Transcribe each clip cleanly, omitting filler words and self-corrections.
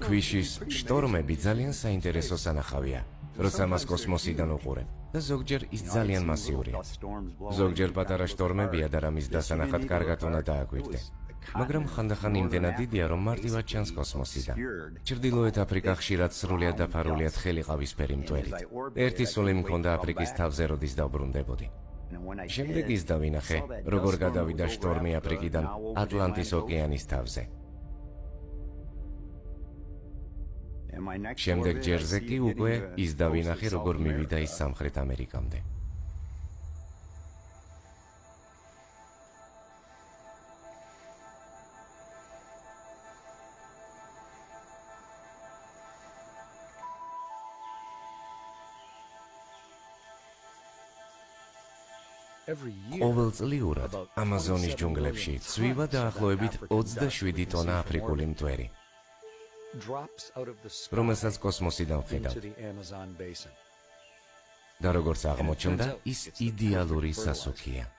ქვიშის შტორმები ძალიან საინტერესო სანახავია, როცა მას კოსმოსიდან უყურებ და ზოგჯერ ის ძალიან მასიურია. ზოგჯერ პატარა შტორმებია და რამის დასანახად კარგად უნდა დააგვირდე. მაგრამ ხანდახან იმდენად დიდია, რომ მარტივად ჩანს კოსმოსიდან. ჩრდილოეთ აფრიკა ხშირად სრულიად დაფარულია თხელი ყავისფერი მტვერით. ერთი სული მქონდა აფრიკის თავზე, როდის დავბრუნდებოდი. შემდეგ ის დავინახე, როგორ გადავიდა შტორმი აფრიკიდან ატლანტის ოკეანის თავზე. შემდეგ ჯერზე კი უკვე ის დავინახე, როგორ მივიდა ის სამხრეთ ამერიკამდე. ყოველწლიურად ამაზონის ჯუნგლებში ცვივა დაახლოებით 27 ტონა აფრიკული მტვერი, რომელსაც კოსმოსიდან ვხედავთ. და როგორც აღმოჩნდა, ის იდეალური სასუქია.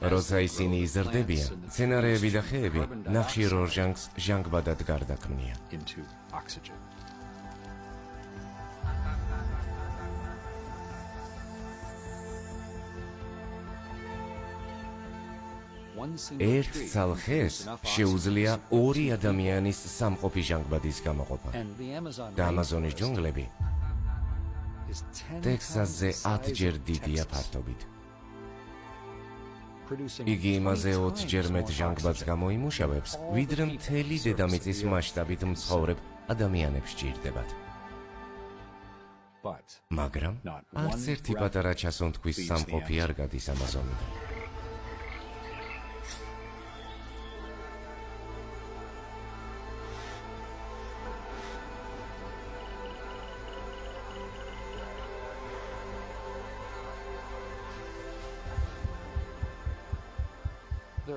როცა ისინი იზრდებიან, მცენარეები და ხეები ნახშირ ორჟანგს ჟანგბადად გარდაქმნიან. ერთ ცალ ხეს შეუძლია 2 ადამიანის სამყოფი ჟანგბადის გამოყოფა. და ამაზონის ჯუნგლები ტექსასზე 10-ჯერ დიდია ფართობით. იგი იმაზე 20-ჯერ მეტ ჟანგბადს გამოიმუშავებს, ვიდრე მთელი დედამიწის მასშტაბით მცხოვრებ ადამიანებს სჭირდებათ. მაგრამ არც ერთი პატარა ჩასუნთქვის სამყოფი არ გადის ამაზონიდან.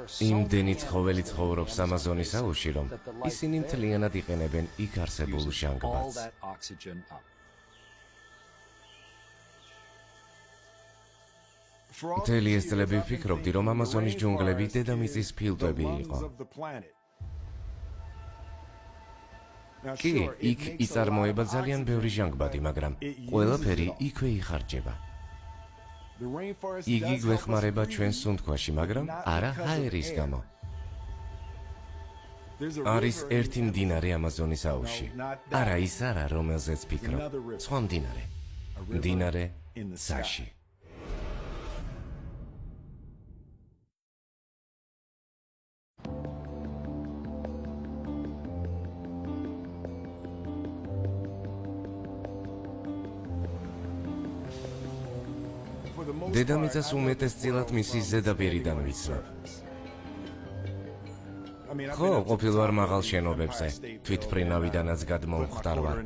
იმდენი ცხოველი ცხოვრობს ამაზონის აუზში, რომ ისინი მთლიანად იყენებენ იქ არსებულ ჟანგბადს. მთელი ეს წლები ვფიქრობდი, რომ ამაზონის ჯუნგლები დედამიწის ფილტვები იყო. კი, იქ იწარმოება ძალიან ბევრი ჟანგბადი, მაგრამ ყველაფერი იქვე იხარჯება. იგი გვეხმარება ჩვენს სუნთქვაში, მაგრამ არა ჰაერის გამო. არის ერთი მდინარე ამაზონის აუზში. არა ის არა, რომელზეც ვფიქრობ. სხვა მდინარე. მდინარე ცაში. დედამიწას უმეტესწილად მისი ზედაპირიდან ვიცნობ. ხო, ყოფილვარ მაღალ შენობებზე, თვითმფრინავიდანაც გადმოვხვდარ ვარ.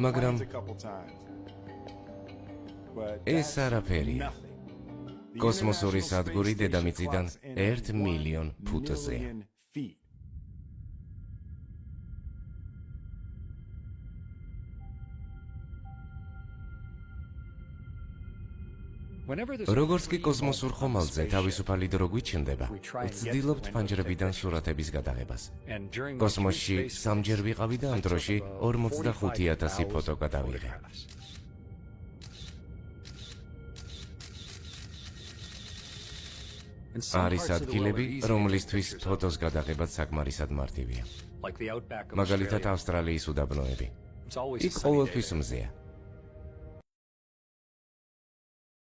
მაგრამ ეს არაფერია. კოსმოსური სადგური დედამიწიდან 1 მილიონ ფუტზე. როგორც კი კოსმოსურ ხომალდზე თავისუფალი დრო გვიჩნდება, ვცდილობთ ფანჯრებიდან სურათების გადაღებას. კოსმოსში 3-ჯერ ვიყავი და ამ დროში 45,000 ფოტო გადავიღე. არის ადგილები, რომლისთვის ფოტოს გადაღება საკმარისად მარტივია. მაგალითად, ავსტრალიის უდაბნოები. იქ ყოველთვის მზეა.